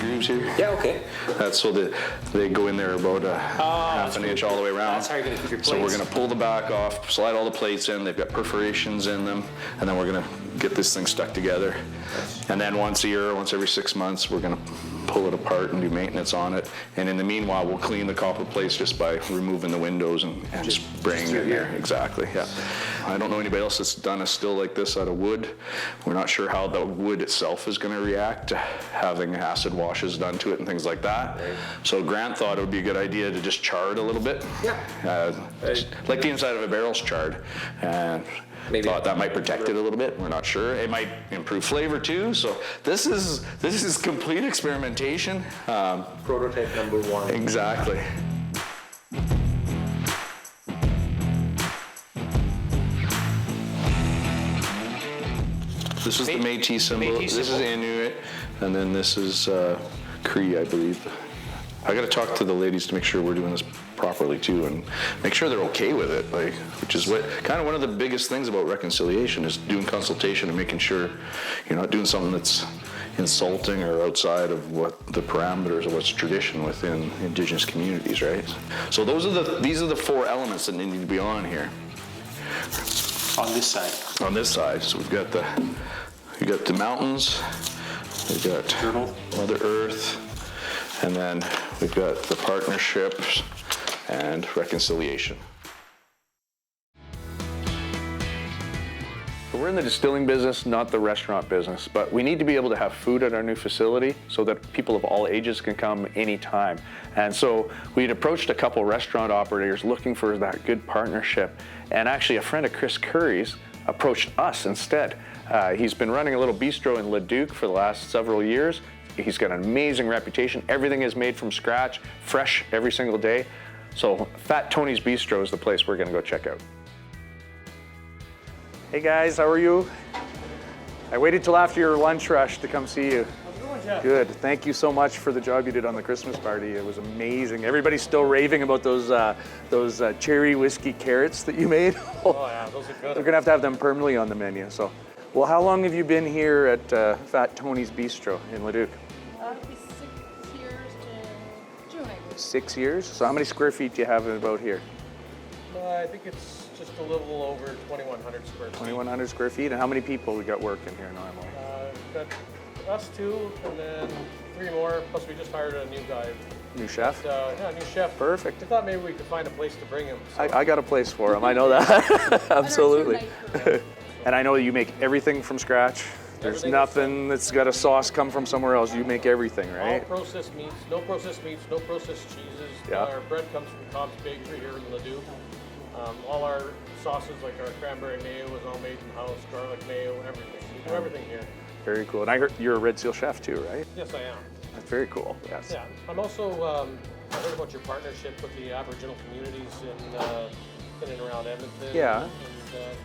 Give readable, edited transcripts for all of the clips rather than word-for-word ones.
grooves here. Yeah, okay. That's so that they go in there about a half an inch all the way around. That's how you're going to keep your plates. So we're going to pull the back off, slide all the plates in. They've got perforations in them, and then we're going to get this thing stuck together. And then once a year, once every 6 months, we're going to pull it apart and do maintenance on it. And in the meanwhile, we'll clean the copper plates just by removing the windows and spraying it here. Exactly, yeah. I don't know anybody else that's done a still like this out of wood. We're not sure how the wood itself is going to react to having acid washes done to it and things like that. Right. So Grant thought it would be a good idea to just char it a little bit. Yeah. Like the inside of a barrel's charred. And maybe thought that might protect it a little bit. We're not sure. It might improve flavor too. So this is complete experimentation. Prototype number 1. Exactly. This is the Métis symbol. This is Inuit, and then this is Cree, I believe. I got to talk to the ladies to make sure we're doing this properly too, and make sure they're okay with it. Like, which is what kind of one of the biggest things about reconciliation is doing consultation and making sure you're not doing something that's insulting or outside of what the parameters of what's tradition within Indigenous communities, right? So these are the 4 elements that need to be on here. On this side. On this side, so we've got the mountains, we've got Mother Earth, and then we've got the partnerships and reconciliation. We're in the distilling business, not the restaurant business, but we need to be able to have food at our new facility so that people of all ages can come anytime. And so we'd approached a couple restaurant operators looking for that good partnership. And actually a friend of Chris Curry's approached us instead. He's been running a little bistro in Leduc for the last several years. He's got an amazing reputation. Everything is made from scratch, fresh every single day. So Fat Tony's Bistro is the place we're gonna go check out. Hey guys, how are you? I waited till after your lunch rush to come see you. How's it going, Jeff? Good. Thank you so much for the job you did on the Christmas party. It was amazing. Everybody's still raving about those cherry whiskey carrots that you made. Oh yeah, those are good. They're gonna have them permanently on the menu. So, well, how long have you been here at Fat Tony's Bistro in Leduc? It'll be 6 years to June, I believe. 6 years. So, how many square feet do you have about here? I think it's just a little over 2,100 square feet. 2,100 square feet. And how many people we got working here normally? We've got us 2, and then 3 more. Plus, we just hired a new guy. New chef? Yeah, new chef. Perfect. I thought maybe we could find a place to bring him. So. I got a place for him. I know that. Absolutely. And I know you make everything from scratch. There's nothing that's got a sauce come from somewhere else. You make everything, right? All processed meats, no processed cheeses. Yeah. Our bread comes from Cobb's Bakery here in Leduc. All our sauces, like our cranberry mayo, is all made in-house, garlic mayo, everything. We do everything here. Very cool. And I heard you're a Red Seal chef too, right? Yes, I am. That's very cool. Yes. Yeah, I'm also, I heard about your partnership with the Aboriginal communities in and around Edmonton. Yeah. And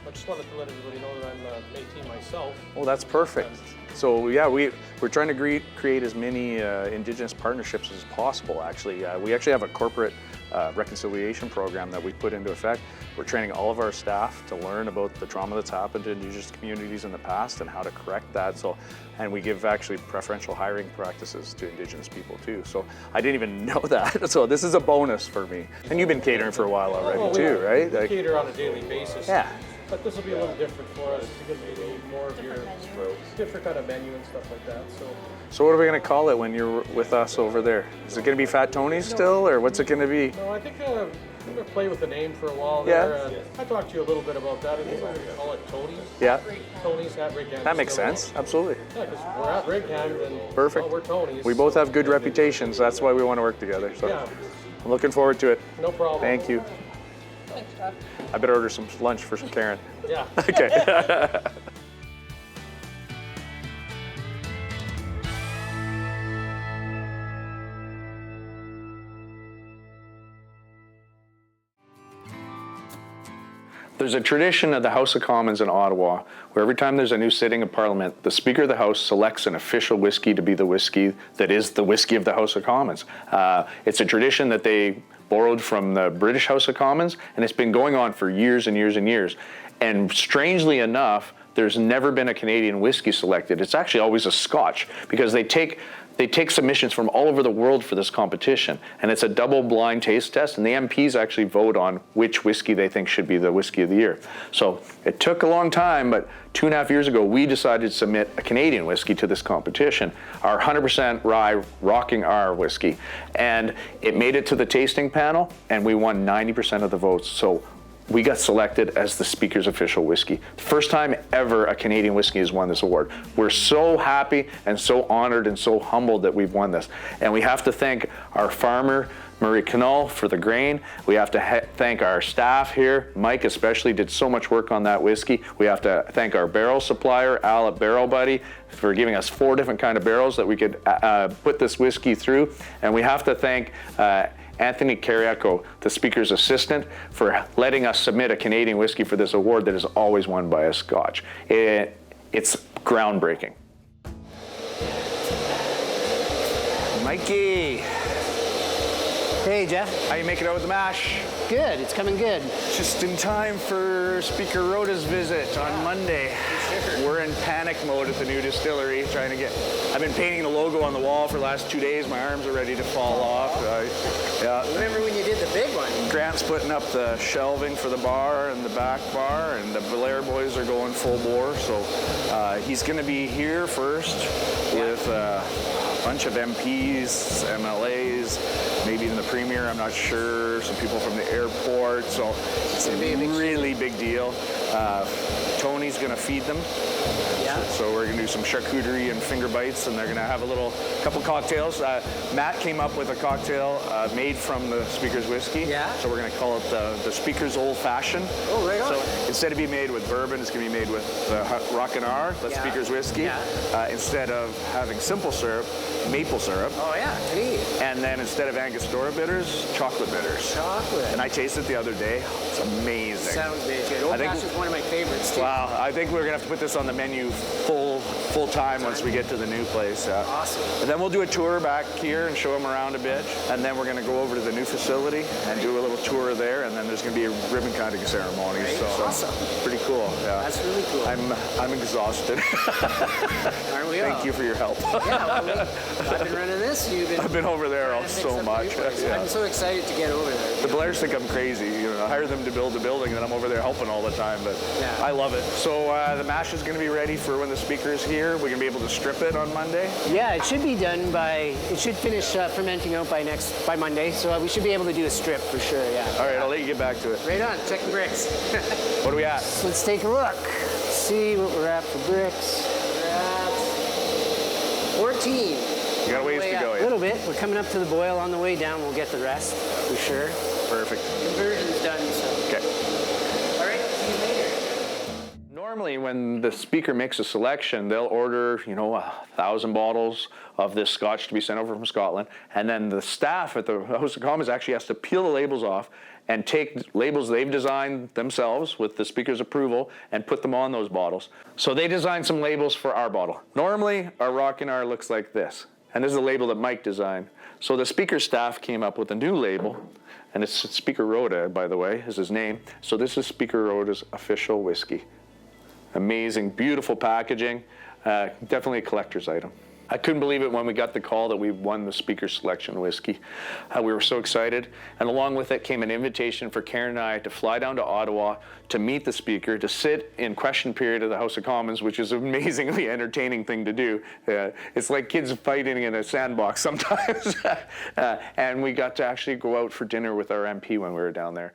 I just wanted to let everybody know that I'm a Métis myself. Well, that's perfect. So yeah, we're trying to create as many Indigenous partnerships as possible, actually. We actually have a corporate reconciliation program that we put into effect. We're training all of our staff to learn about the trauma that's happened to Indigenous communities in the past and how to correct that. So, and we give actually preferential hiring practices to Indigenous people too. So I didn't even know that. So this is a bonus for me. And you've been catering for a while already too, right? We cater on a daily basis. Yeah. But this will be a little different for us because we need more of your different kind of menu and stuff like that. So what are we going to call it when you're with us over there? Is it going to be Fat Tony's still, or what's it going to be? No, I think I'm going to play with the name for a while there. I talked to you a little bit about that. I think we're going to call it Tony's. Yeah. Tony's at Righand. That makes sense. Absolutely. Yeah, because we're at Righand and Perfect. we're Tony's. We both have good reputations. That's why we want to work together. So Yeah. I'm looking forward to it. No problem. Thank you. Thanks, Jeff. I better order some lunch for some Karen. Yeah. Okay. There's a tradition at the House of Commons in Ottawa where every time there's a new sitting of Parliament, the Speaker of the House selects an official whiskey to be the whiskey that is the whiskey of the House of Commons. It's a tradition that they borrowed from the British House of Commons, and it's been going on for years and years and years. And strangely enough, there's never been a Canadian whiskey selected. It's actually always a Scotch, because they take They take submissions from all over the world for this competition, and it's a double-blind taste test, and the MPs actually vote on which whiskey they think should be the whiskey of the year. So it took a long time, but 2.5 years ago, we decided to submit a Canadian whiskey to this competition, our 100% rye Rocking R whiskey, and it made it to the tasting panel, and we won 90% of the votes. So we got selected as the Speaker's official whiskey. First time ever a Canadian whiskey has won this award. We're so happy and so honored and so humbled that we've won this. And we have to thank our farmer, Murray Knoll, for the grain. We have to thank our staff here. Mike especially did so much work on that whiskey. We have to thank our barrel supplier, Al at Barrel Buddy, for giving us 4 different kind of barrels that we could put this whiskey through. And we have to thank Anthony Cariaco, the Speaker's assistant, for letting us submit a Canadian whiskey for this award that is always won by a Scotch. It's groundbreaking. Mikey, Hey, Jeff. how you making out with the mash? Good. It's coming good. Just in time for Speaker Rhoda's visit on Monday. We're in panic mode at the new distillery, trying to get. I've been painting the logo on the wall for the last 2 days. My arms are ready to fall off. Yeah. Remember when you did the big one? Grant's putting up the shelving for the bar and the back bar, and the Belair boys are going full bore. So he's going to be here first with a bunch of MPs, MLAs, maybe even the Premier, I'm not sure, some people from the airport. So it's a really big deal. Tony's going to feed them. Yeah. So we're going to do some charcuterie and finger bites, and they're going to have a couple cocktails. Matt came up with a cocktail made from the Speaker's whiskey. Yeah. So we're going to call it the Speaker's Old Fashioned. Oh, right on. So instead of being made with bourbon, it's going to be made with the Rockin' R, the Yeah. Speaker's whiskey. Yeah. Instead of having simple syrup, maple syrup. Oh, yeah. Canadian. And then instead of Angostura bitters, chocolate bitters. Chocolate. And I tasted it the other day. It's amazing. Sounds very good. Old I think- Fashioned is one of my favorites, too. Wow, I think we're gonna have to put this on the menu full time once we get to the new place. Awesome. And then we'll do a tour back here and show them around a bit, and then we're gonna go over to the new facility and do a little tour there, and then there's gonna be a ribbon cutting ceremony. Right. So Awesome. pretty cool. Yeah. That's really cool. I'm exhausted. Aren't we all? Thank you for your help. Yeah, well, I've been running this. You've been. I've been over there trying to fix so up much. the new place. Yeah. I'm so excited to get over there. The Blairs think I'm crazy. You know, I hire them to build a building, and then I'm over there helping all the time. But Yeah. I love it. So the mash is going to be ready for when the Speaker is here. We're going to be able to strip it on Monday. Yeah, it should be done it should finish fermenting out by Monday, so we should be able to do a strip for sure, yeah. All right, I'll let you get back to it. Right on, checking bricks. What are we at? Let's take a look. See what we're at for bricks. We're at 14. You got a ways to go, A yeah? little bit. We're coming up to the boil. On the way down, we'll get the rest for sure. Perfect. Conversion's done, so. Okay. All right, see you later. Normally, when the Speaker makes a selection, they'll order, 1,000 bottles of this Scotch to be sent over from Scotland, and then the staff at the House of Commons actually has to peel the labels off and take labels they've designed themselves with the Speaker's approval and put them on those bottles. So they designed some labels for our bottle. Normally, our Rockin' R looks like this, and this is a label that Mike designed. So the Speaker staff came up with a new label, and it's Speaker Rhoda, by the way, is his name. So this is Speaker Rhoda's official whiskey. Amazing, beautiful packaging, definitely a collector's item. I couldn't believe it when we got the call that we won the Speaker Selection whiskey. We were so excited, and along with it came an invitation for Karen and I to fly down to Ottawa to meet the Speaker, to sit in question period of the House of Commons, which is an amazingly entertaining thing to do. It's like kids fighting in a sandbox sometimes. And we got to actually go out for dinner with our MP when we were down there.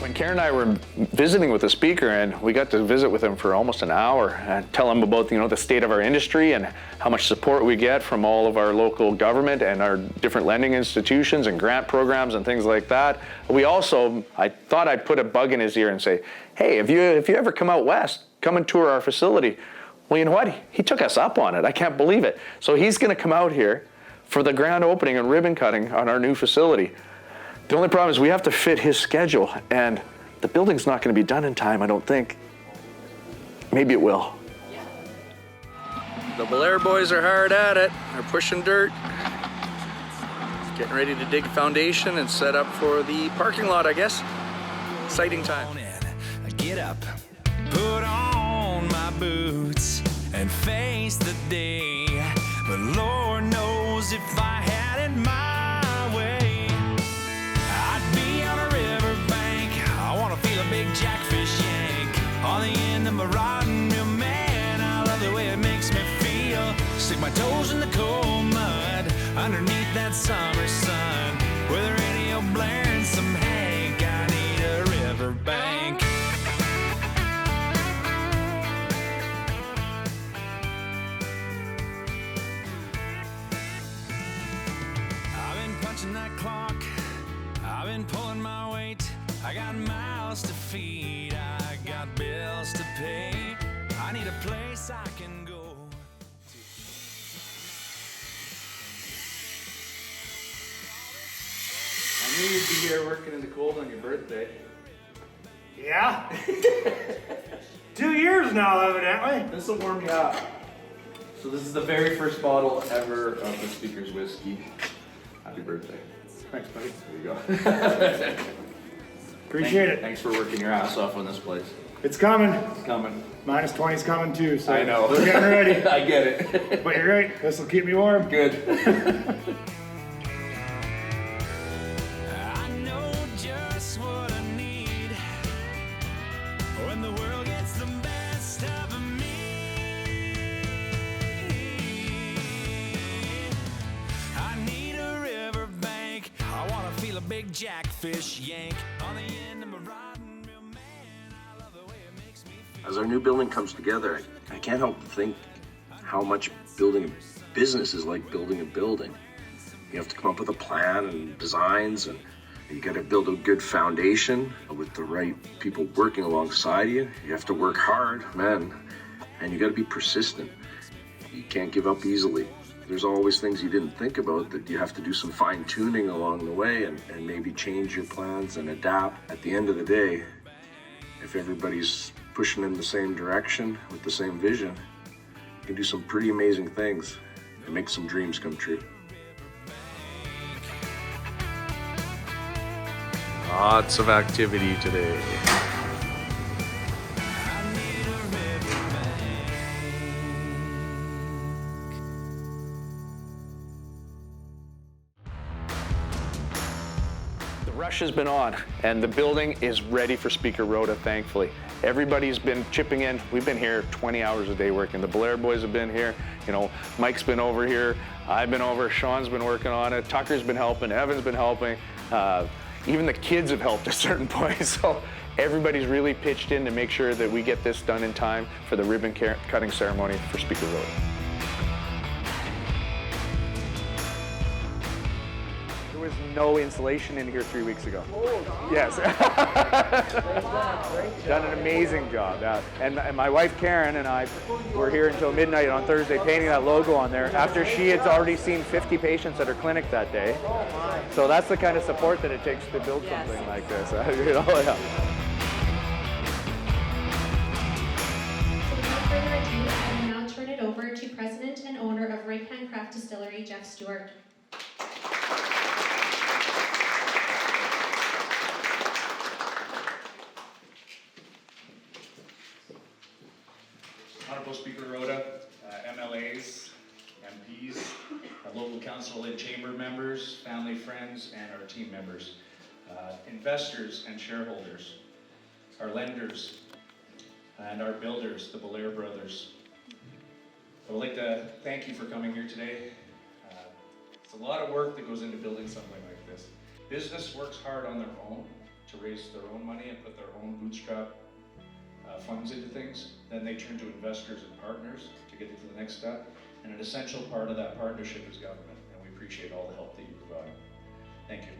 When Karen and I were visiting with the Speaker, and we got to visit with him for almost an hour and tell him about the state of our industry and how much support we get from all of our local government and our different lending institutions and grant programs and things like that. I thought I'd put a bug in his ear and say, hey, if you ever come out west, come and tour our facility. Well, you know what? He took us up on it. I can't believe it. So he's going to come out here for the grand opening and ribbon cutting on our new facility. The only problem is we have to fit his schedule, and the building's not going to be done in time, I don't think. Maybe it will. The Belair boys are hard at it. They're pushing dirt. Getting ready to dig a foundation and set up for the parking lot, I guess. Exciting time. I get up, put on my boots, and face the day. but Lord knows if I had it my way, I'd be on a riverbank. I wanna feel a big jackfish yank on the end of my rod and reel. Man, I love the way it makes me feel. Stick my toes in the cold mud underneath that summer sun with a radio blaring some Hank. I need a riverbank. I've been punching that clock, I've been pulling my weight. I got mouths to feed, I got bills to pay. I need a place I can go. I knew you'd be here working in the cold on your birthday. Yeah? 2 years now, evidently. This will warm you up. So this is the very first bottle ever of the Speaker's whiskey. Happy birthday. Thanks, buddy. There you go. Appreciate it. Thanks for working your ass off on this place. It's coming. It's coming. Minus 20's coming too, so I know. we're getting ready. I get it. But you're right, this will keep me warm. Good. I know just what I need when the world gets the best of me. I need a riverbank. I wanna feel a big jackfish yank on the end of my rod and reel. Man, I love the way it makes me feel. As our new building comes together, I can't help but think how much building a business is like building a building. You have to come up with a plan and designs, and you got to build a good foundation with the right people working alongside you. You have to work hard, man, and you got to be persistent. You can't give up easily. There's always things you didn't think about that you have to do some fine tuning along the way and maybe change your plans and adapt. At the end of the day, if everybody's pushing in the same direction with the same vision, you can do some pretty amazing things and make some dreams come true. Lots of activity today. The rush has been on, and the building is ready for Speaker Rhoda, thankfully. Everybody's been chipping in. We've been here 20 hours a day working. The Blair boys have been here. You know, Mike's been over here. I've been over. Sean's been working on it. Tucker's been helping. Evan's been helping. Even the kids have helped at certain points. So everybody's really pitched in to make sure that we get this done in time for the ribbon cutting ceremony for Speaker Rhoda. There was no insulation in here 3 weeks ago. Yes. Done an amazing job. And my wife Karen and I were here until midnight on Thursday painting that logo on there after she had already seen 50 patients at her clinic that day. So that's the kind of support that it takes to build something like this. You know, yeah. So without further ado, I will now turn it over to President and owner of Right Hand Craft Distillery, Jeff Stewart. Honorable Speaker Rhoda, MLAs, MPs, our local council and chamber members, family, friends, and our team members, investors and shareholders, our lenders, and our builders, the Blair brothers. I would like to thank you for coming here today. It's a lot of work that goes into building something like this. Business works hard on their own to raise their own money and put their own bootstrap funds into things. Then they turn to investors and partners to get it to the next step. And an essential part of that partnership is government, and we appreciate all the help that you provide. Thank you.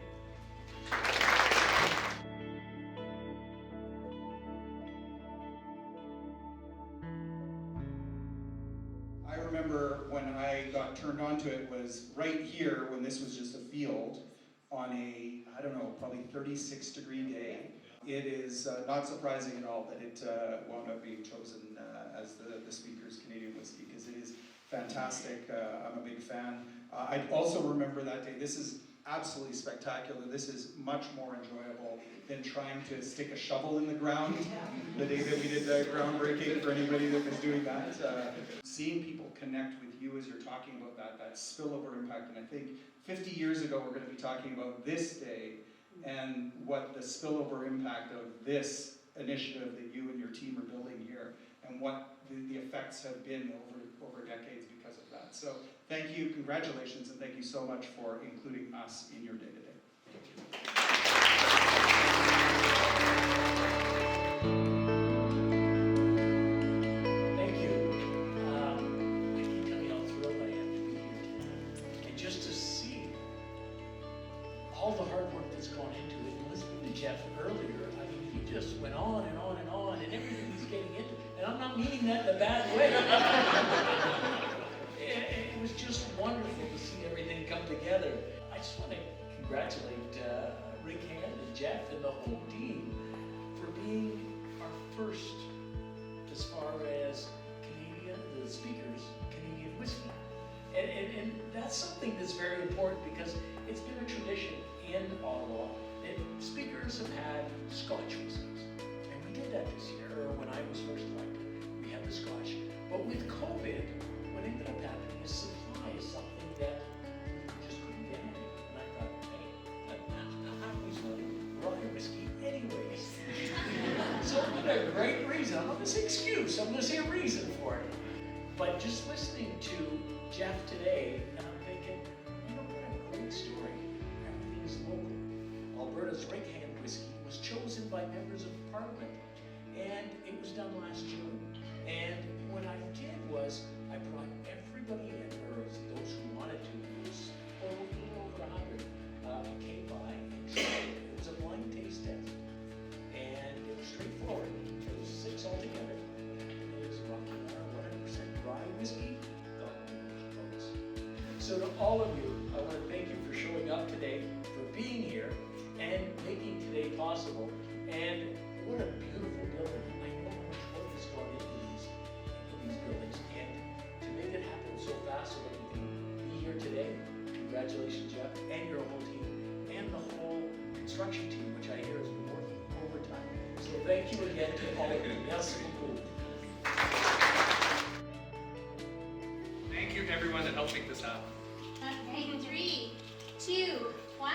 I remember when I got turned on to it was right here when this was just a field on a, I don't know, probably 36-degree day. It is not surprising at all that it wound up being chosen as the Speaker's Canadian whiskey, because it is fantastic. I'm a big fan. I also remember that day. This is absolutely spectacular. This is much more enjoyable than trying to stick a shovel in the ground the day that we did the groundbreaking, for anybody that was doing that. Seeing people connect with you as you're talking about that spillover impact, and I think 50 years ago we're going to be talking about this day and what the spillover impact of this initiative that you and your team are building here, and what the effects have been over decades because of that. So thank you, congratulations, and thank you so much for including us in your day-to-day. Thank you. I can't tell you how thrilled I am to be here today. And just to see all the hard work that's gone into it, and listening to Jeff earlier, I mean, he just went on and on and on, and everything he's getting into. And I'm not meaning that in a bad way. It was just wonderful to see everything come together. I just want to congratulate Rick Hand and Jeff and the whole team for being our first, as far as the speakers, Canadian whiskey. And that's something that's very important, because it's been a tradition in Ottawa that speakers have had Scotch whiskeys. And we did that this year, or when I was first elected, we had the Scotch. But with COVID, what ended up happening is supply is something that we just couldn't get any. And I thought, hey, I was running rye whiskey anyways. So what a great reason. I'm not going to say excuse, I'm going to say a reason for it. But just listening to Jeff today, and I'm thinking, you know what a great story. Everything is local. Alberta's Rick Hand whiskey was chosen by members of Parliament, and it was done last June. And what I did was, I brought everybody in, or those who wanted to, it was a little over 100, came by and tried it. It was a blind taste test. And it was straightforward. It was 6 altogether. It was Rocky Mountain 100% rye whiskey. Got one of those votes. So to all of you, I want to thank you for showing up today, for being here, and making today possible. And what a beautiful building. I know how much work has gone into these buildings, and to make it happen so fast so that we can be here today, congratulations, Jeff, and your whole team, and the whole construction team, which I hear has been working overtime. So thank you again to all of you. Merci beaucoup. Thank you, everyone that helped make this happen. Okay, 3, 2, 1.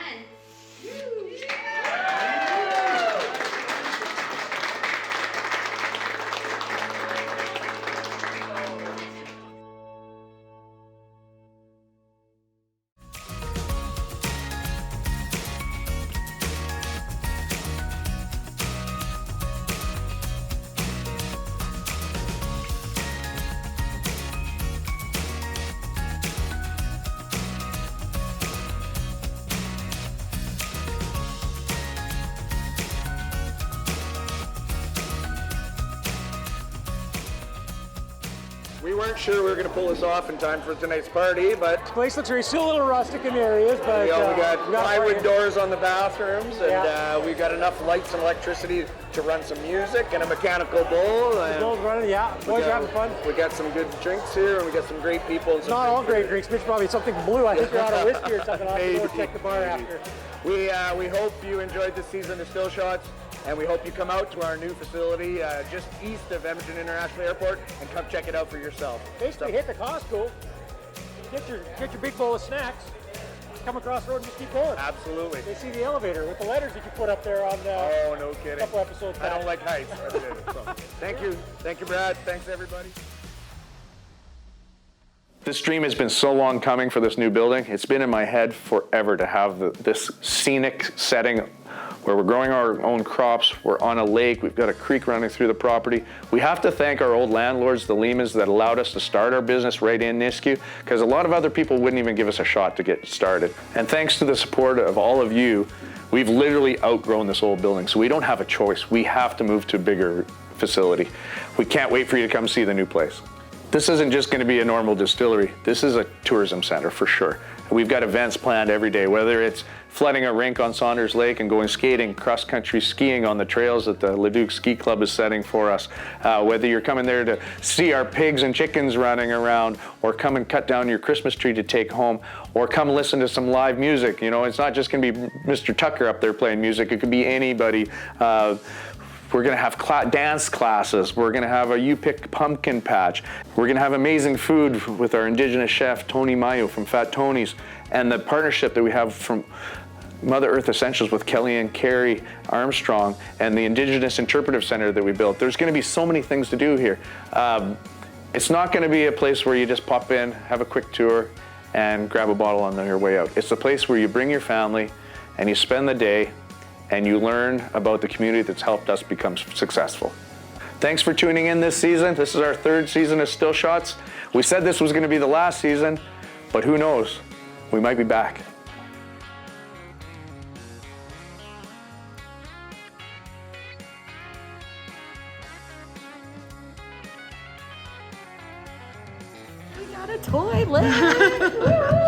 We weren't sure we were going to pull this off in time for tonight's party, but The place looks very still a little rustic in areas, but we got plywood fire. doors on the bathrooms, and Yeah. we got enough lights and electricity to run some music and a mechanical bull. And Bill's running, yeah. Boys are having fun. We got some good drinks here, and we got some great people. And some Not all great drinks. Mitch, probably something blue. I think you're out of whiskey or something. I'll have to go Maybe, check the bar after. We hope you enjoyed this season of Still Shots, and we hope you come out to our new facility just east of Edmonton International Airport and come check it out for yourself. Basically, hit the Costco, get your big bowl of snacks, come across the road and just keep going. Absolutely. They see the elevator with the letters that you put up there on Oh, no a kidding. couple episodes I back. don't like heights. That's it. So, thank you. Thank you, Brad. Thanks, everybody. This dream has been so long coming for this new building. It's been in my head forever to have this scenic setting where we're growing our own crops. We're on a lake. We've got a creek running through the property. We have to thank our old landlords, the Lemas, that allowed us to start our business right in Nisku, because a lot of other people wouldn't even give us a shot to get started. And thanks to the support of all of you, we've literally outgrown this old building. So we don't have a choice. We have to move to a bigger facility. We can't wait for you to come see the new place. This isn't just going to be a normal distillery. This is a tourism center for sure. We've got events planned every day, whether it's flooding a rink on Saunders Lake and going skating, cross-country skiing on the trails that the Leduc Ski Club is setting for us. Whether you're coming there to see our pigs and chickens running around, or come and cut down your Christmas tree to take home, or come listen to some live music. You know, it's not just going to be Mr. Tucker up there playing music. It could be anybody. We're going to have dance classes. We're going to have a You Pick Pumpkin Patch. We're going to have amazing food with our Indigenous chef, Tony Mayo from Fat Tony's, and the partnership that we have from Mother Earth Essentials with Kelly and Carrie Armstrong, and the Indigenous Interpretive Center that we built. There's going to be so many things to do here. It's not going to be a place where you just pop in, have a quick tour, and grab a bottle on your way out. It's a place where you bring your family and you spend the day and you learn about the community that's helped us become successful. Thanks for tuning in this season. This is our 3rd season of Still Shots. We said this was going to be the last season, but who knows? We might be back. We got a toilet.